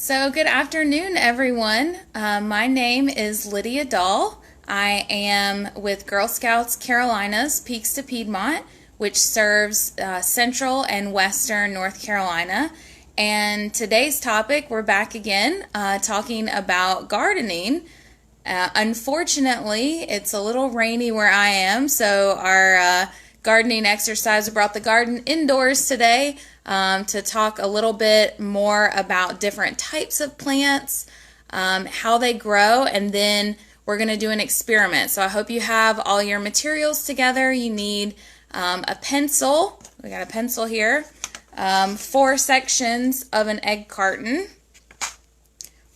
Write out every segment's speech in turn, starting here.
So, good afternoon, everyone. My name is Lydia Doll. I am with Girl Scouts Carolinas Peaks to Piedmont, which serves central and western North Carolina. And today's topic, we're back again talking about gardening. Unfortunately, it's a little rainy where I am, so our gardening exercise brought the garden indoors today to talk a little bit more about different types of plants, how they grow, and then we're going to do an experiment. So I hope you have all your materials together. You need a pencil. We got a pencil here. 4 sections of an egg carton.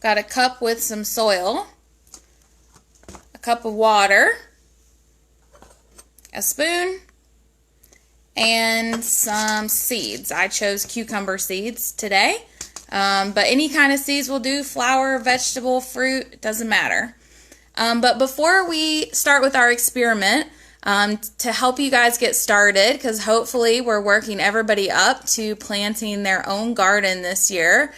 Got a cup with some soil. A cup of water. A spoon. And some seeds. I chose cucumber seeds today, but any kind of seeds will do. Flower, vegetable, fruit, it doesn't matter. But before we start with our experiment, to help you guys get started, because hopefully we're working everybody up to planting their own garden this year,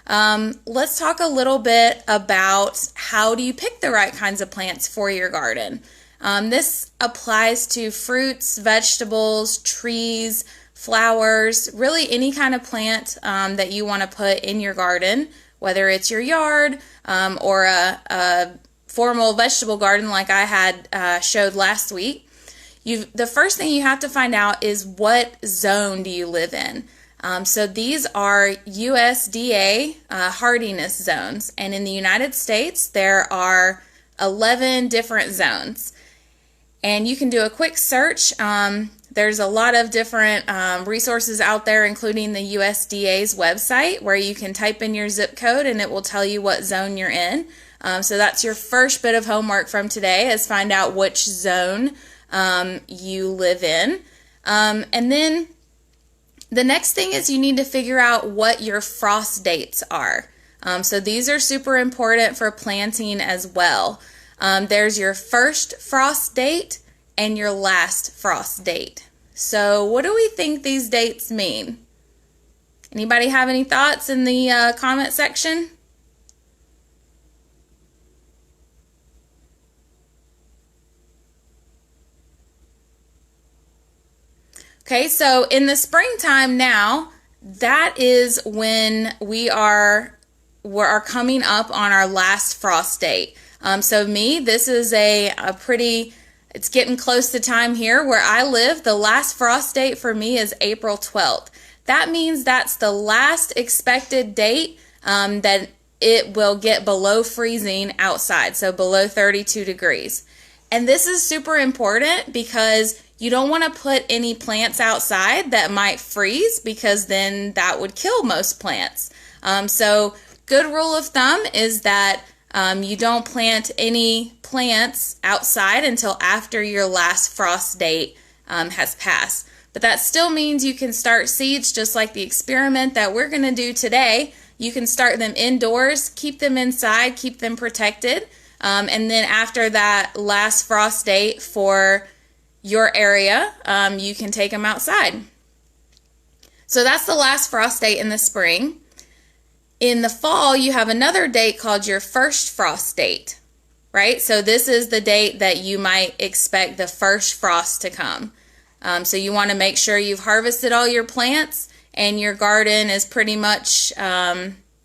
let's talk a little bit about how do you pick the right kinds of plants for your garden. This applies to fruits, vegetables, trees, flowers, really any kind of plant that you want to put in your garden, whether it's your yard or a formal vegetable garden like I had showed last week. The first thing you have to find out is what zone do you live in. So these are USDA hardiness zones, and in the United States there are 11 different zones. And you can do a quick search. There's a lot of different resources out there, including the USDA's website, where you can type in your zip code and it will tell you what zone you're in. So that's your first bit of homework from today, is find out which zone you live in. And then the next thing is you need to figure out what your frost dates are. So these are super important for planting as well. There's your first frost date and your last frost date. So what do we think these dates mean? Anybody have any thoughts in the comment section? Okay, so in the springtime now, that is when we are coming up on our last frost date. So this is it's getting close to time here where I live. The last frost date for me is April 12th. That means that's the last expected date that it will get below freezing outside, so below 32 degrees. And this is super important because you don't want to put any plants outside that might freeze, because then that would kill most plants. So good rule of thumb is that you don't plant any plants outside until after your last frost date has passed. But that still means you can start seeds, just like the experiment that we're going to do today. You can start them indoors, keep them inside, keep them protected. And then after that last frost date for your area, you can take them outside. So that's the last frost date in the spring. In the fall, you have another date called your first frost date, right? So this is the date that you might expect the first frost to come. So you want to make sure you've harvested all your plants and your garden is pretty much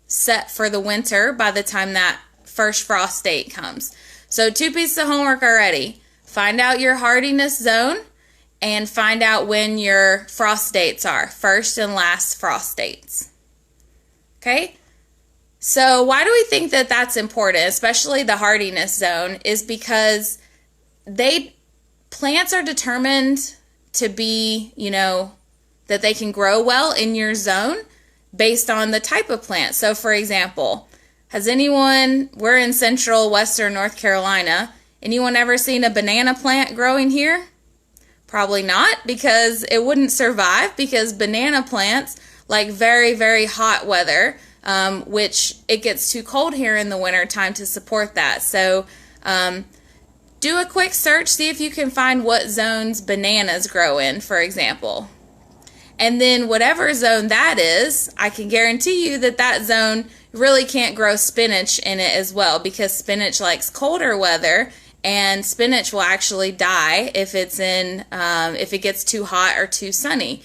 set for the winter by the time that first frost date comes. So 2 pieces of homework already. Find out your hardiness zone and find out when your frost dates are, first and last frost dates. Okay? So why do we think that that's important, especially the hardiness zone, is because plants are determined to be, that they can grow well in your zone based on the type of plant. So for example, we're in central western North Carolina, anyone ever seen a banana plant growing here? Probably not, because it wouldn't survive, because banana plants like very, very hot weather, which it gets too cold here in the winter time to support that. So do a quick search, see if you can find what zones bananas grow in, for example. And then whatever zone that is, I can guarantee you that that zone really can't grow spinach in it as well, because spinach likes colder weather, and spinach will actually die if it's in if it gets too hot or too sunny.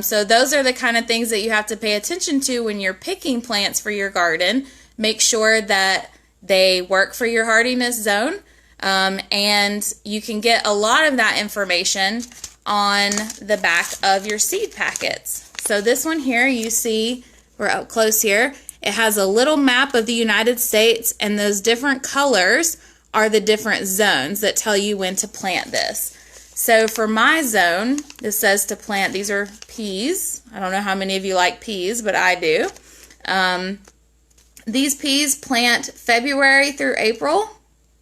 So those are the kind of things that you have to pay attention to when you're picking plants for your garden. Make sure that they work for your hardiness zone, and you can get a lot of that information on the back of your seed packets. So this one here, you see, we're up close here, it has a little map of the United States, and those different colors are the different zones that tell you when to plant this. So for my zone, this says to plant, these are peas. I don't know how many of you like peas, but I do. These peas plant February through April,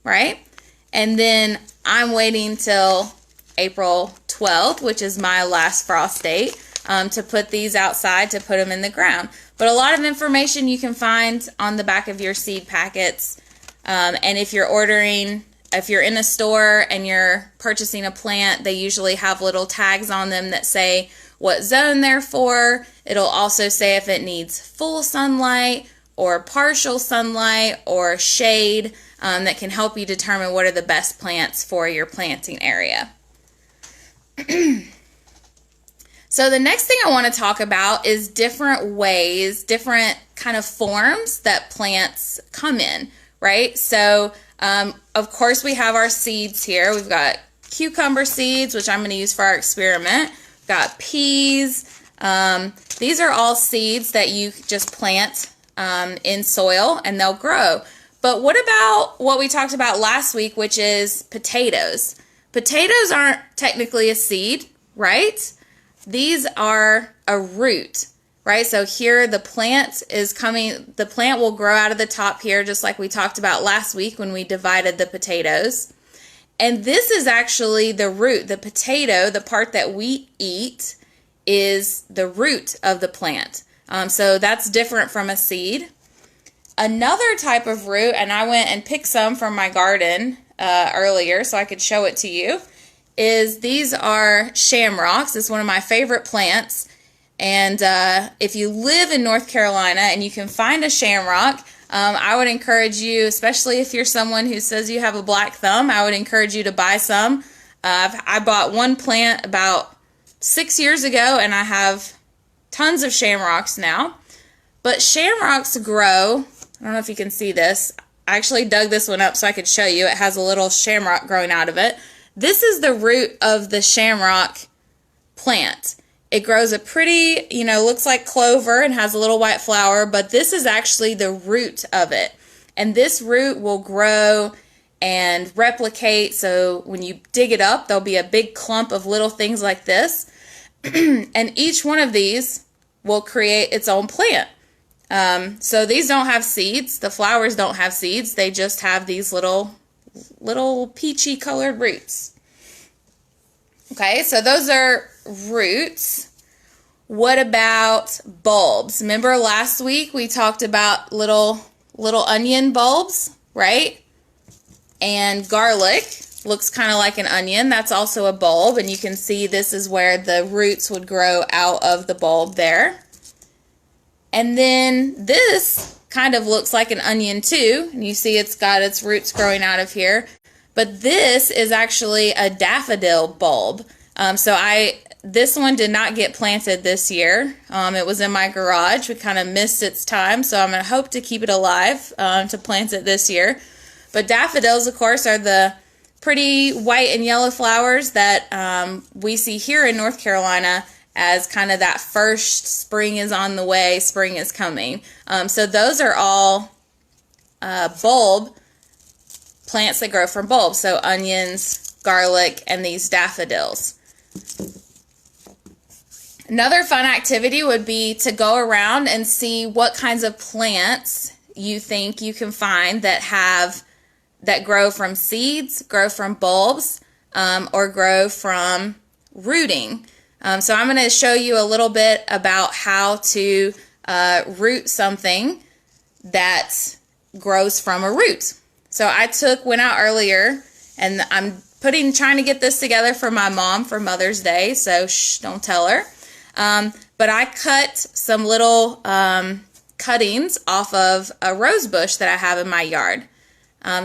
right? And then I'm waiting till April 12th, which is my last frost date, to put these outside, to put them in the ground. But a lot of information you can find on the back of your seed packets. And if you're ordering, if you're in a store and you're purchasing a plant, they usually have little tags on them that say what zone they're for. It'll also say if it needs full sunlight or partial sunlight or shade, that can help you determine what are the best plants for your planting area. So the next thing I want to talk about is different ways, different kind of forms that plants come in, right? So of course we have our seeds here. We've got cucumber seeds, which I'm going to use for our experiment. We've got peas. These are all seeds that you just plant in soil and they'll grow. But what about what we talked about last week, which is potatoes? Potatoes aren't technically a seed, right? These are a root, right? So here the plant is coming, the plant will grow out of the top here, just like we talked about last week when we divided the potatoes. And this is actually the root. The potato, the part that we eat, is the root of the plant. So that's different from a seed. Another type of root, and I went and picked some from my garden earlier so I could show it to you, is these are shamrocks. It's one of my favorite plants. And if you live in North Carolina and you can find a shamrock, I would encourage you, especially if you're someone who says you have a black thumb, I would encourage you to buy some. I bought one plant about 6 years ago, and I have tons of shamrocks now. But shamrocks grow, I don't know if you can see this. I actually dug this one up so I could show you. It has a little shamrock growing out of it. This is the root of the shamrock plant. It grows a pretty, looks like clover and has a little white flower, but this is actually the root of it. And this root will grow and replicate, so when you dig it up, there'll be a big clump of little things like this. And each one of these will create its own plant. So these don't have seeds. The flowers don't have seeds. They just have these little peachy colored roots. Okay, so those are roots. What about bulbs? Remember last week we talked about little onion bulbs, right? And garlic looks kind of like an onion. That's also a bulb, and you can see this is where the roots would grow out of the bulb there. And then this kind of looks like an onion too, and you see it's got its roots growing out of here. But this is actually a daffodil bulb. This one did not get planted this year. It was in my garage. We kind of missed its time, so I'm going to hope to keep it alive to plant it this year. But daffodils, of course, are the pretty white and yellow flowers that we see here in North Carolina as kind of that first spring is on the way, spring is coming. So those are all bulb plants that grow from bulbs. So onions, garlic, and these daffodils. Another fun activity would be to go around and see what kinds of plants you think you can find that grow from seeds, grow from bulbs, or grow from rooting. So I'm going to show you a little bit about how to root something that grows from a root. So I went out earlier, and I'm trying to get this together for my mom for Mother's Day, so shh, don't tell her. But I cut some little cuttings off of a rose bush that I have in my yard.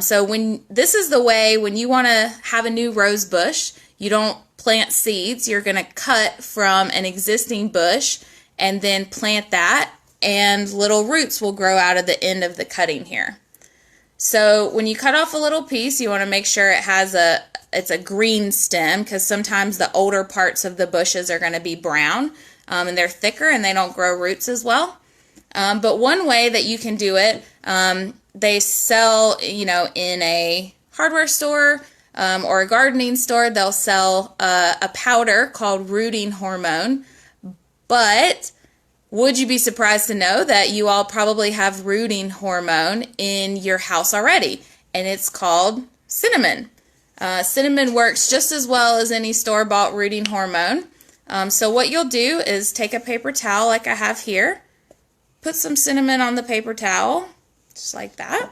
So this is the way when you want to have a new rose bush, you don't plant seeds. You're going to cut from an existing bush and then plant that, and little roots will grow out of the end of the cutting here. So when you cut off a little piece, you want to make sure it's a green stem, because sometimes the older parts of the bushes are going to be brown, and they're thicker and they don't grow roots as well. But one way that you can do it, they sell, in a hardware store or a gardening store, they'll sell a powder called rooting hormone. But would you be surprised to know that you all probably have rooting hormone in your house already? And it's called cinnamon. Cinnamon works just as well as any store-bought rooting hormone. So what you'll do is take a paper towel like I have here, put some cinnamon on the paper towel, just like that.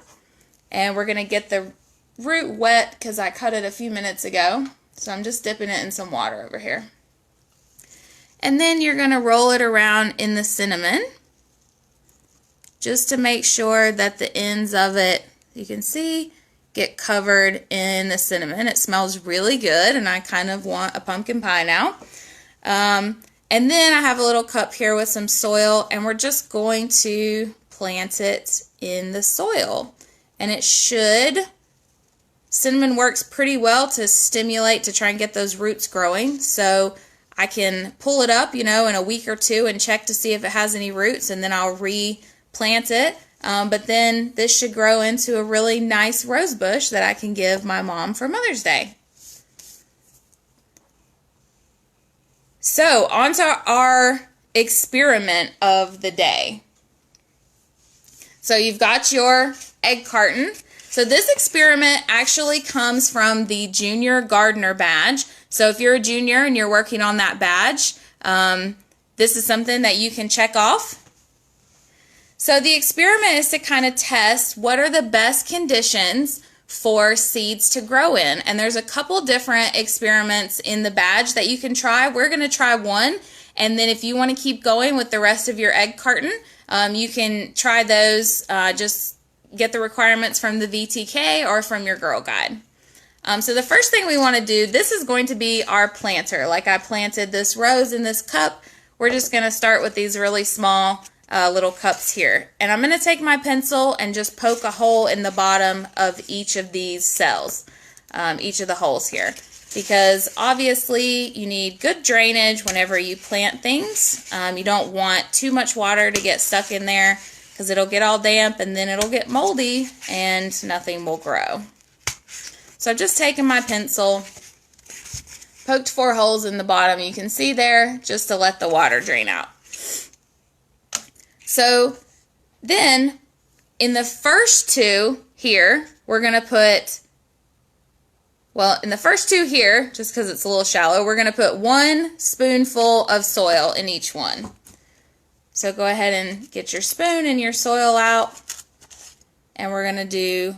And we're going to get the root wet because I cut it a few minutes ago. So I'm just dipping it in some water over here. And then you're going to roll it around in the cinnamon just to make sure that the ends of it, you can see, get covered in the cinnamon. It smells really good, and I kind of want a pumpkin pie now. And then I have a little cup here with some soil, and we're just going to plant it in the soil. And cinnamon works pretty well to stimulate, to try and get those roots growing. So I can pull it up, in a week or two and check to see if it has any roots, and then I'll replant it. But then this should grow into a really nice rose bush that I can give my mom for Mother's Day. So, on to our experiment of the day. So, you've got your egg carton. So, this experiment actually comes from the Junior Gardener badge. So, if you're a junior and you're working on that badge, this is something that you can check off. So, the experiment is to kind of test what are the best conditions for seeds to grow in. And there's a couple different experiments in the badge that you can try. We're going to try one, and then if you want to keep going with the rest of your egg carton, you can try those. Just get the requirements from the VTK or from your Girl Guide. So the first thing we want to do, this is going to be our planter. Like I planted this rose in this cup, we're just going to start with these really small little cups here. And I'm going to take my pencil and just poke a hole in the bottom of each of these cells, each of the holes here. Because obviously you need good drainage whenever you plant things. You don't want too much water to get stuck in there, because it'll get all damp and then it'll get moldy and nothing will grow. So I've just taken my pencil, poked 4 holes in the bottom, you can see there, just to let the water drain out. So then in the first 2 here, we're going to put, in the first 2 here, just because it's a little shallow, we're going to put 1 spoonful of soil in each one. So go ahead and get your spoon and your soil out, and we're going to do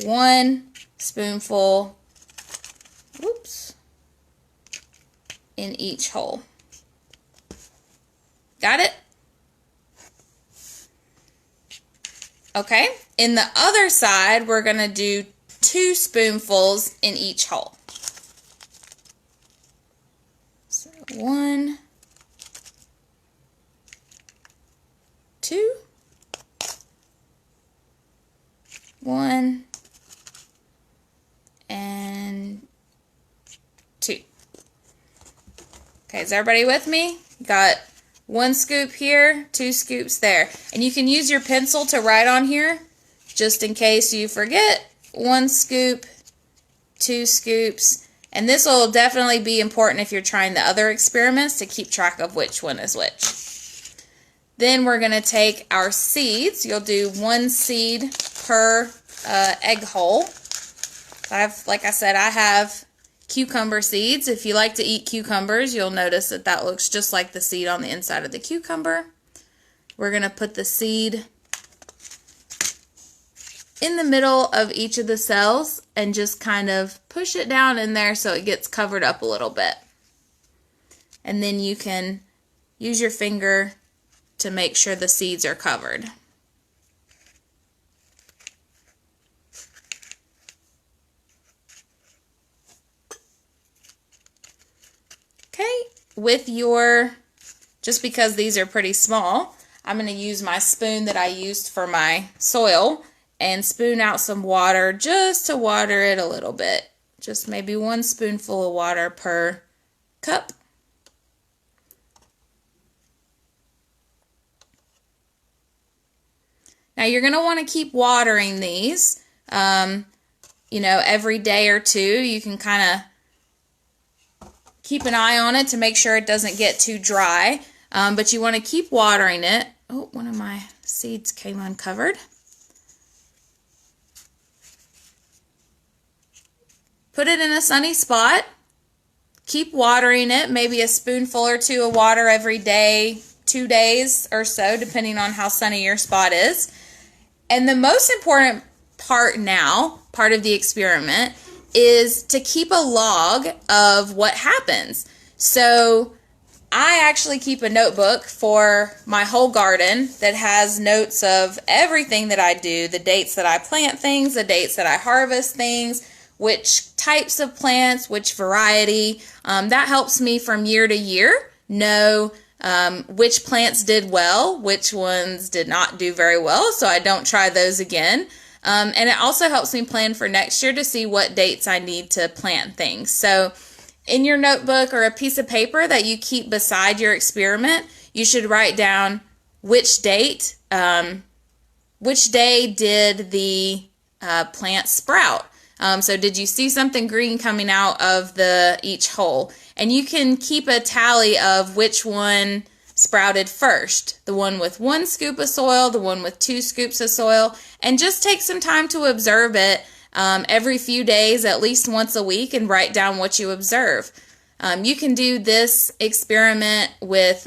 1 spoonful, in each hole. Got it? Okay, in the other side, we're going to do 2 spoonfuls in each hole. So 1, 2, 1, and 2. Okay, is everybody with me? Got 1 scoop here, 2 scoops there. And you can use your pencil to write on here, just in case you forget. 1 scoop, 2 scoops. And this will definitely be important if you're trying the other experiments, to keep track of which one is which. Then we're going to take our seeds. You'll do 1 seed per egg hole. Like I said, I have cucumber seeds. If you like to eat cucumbers, you'll notice that that looks just like the seed on the inside of the cucumber. We're going to put the seed in the middle of each of the cells and just kind of push it down in there so it gets covered up a little bit. And then you can use your finger to make sure the seeds are covered. Okay, with your, just because these are pretty small, I'm going to use my spoon that I used for my soil and spoon out some water just to water it a little bit. Just maybe 1 spoonful of water per cup. Now you're going to want to keep watering these, you know, every day or two. You can kind of keep an eye on it to make sure it doesn't get too dry, but you want to keep watering it. Oh, one of my seeds came uncovered. Put it in a sunny spot. Keep watering it, maybe a spoonful or 2 of water every day, 2 days or so, depending on how sunny your spot is. And the most important part now, part of the experiment, is to keep a log of what happens. So I actually keep a notebook for my whole garden that has notes of everything that I do, the dates that I plant things, the dates that I harvest things, which types of plants, which variety. That helps me from year to year know which plants did well, which ones did not do very well, so I don't try those again. And it also helps me plan for next year to see what dates I need to plant things. So in your notebook or a piece of paper that you keep beside your experiment, you should write down which day did the plant sprout. So did you see something green coming out of each hole? And you can keep a tally of which one sprouted first. The one with 1 scoop of soil, the one with 2 scoops of soil, and just take some time to observe it every few days, at least once a week, and write down what you observe. You can do this experiment with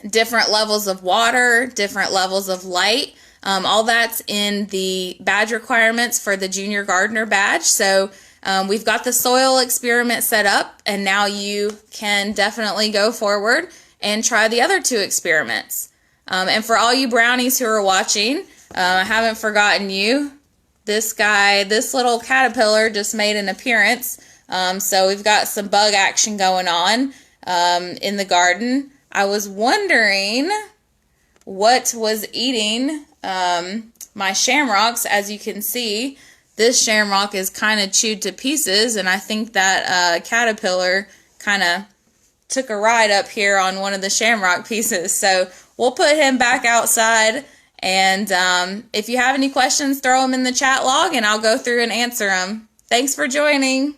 different levels of water, different levels of light. All that's in the badge requirements for the Junior Gardener badge. So we've got the soil experiment set up, and now you can definitely go forward and try the other 2 experiments. And for all you brownies who are watching, I haven't forgotten you. This little caterpillar just made an appearance. So we've got some bug action going on in the garden. I was wondering what was eating my shamrocks. As you can see, this shamrock is kind of chewed to pieces, and I think that caterpillar kind of took a ride up here on one of the shamrock pieces. So we'll put him back outside, and if you have any questions, throw them in the chat log and I'll go through and answer them. Thanks for joining.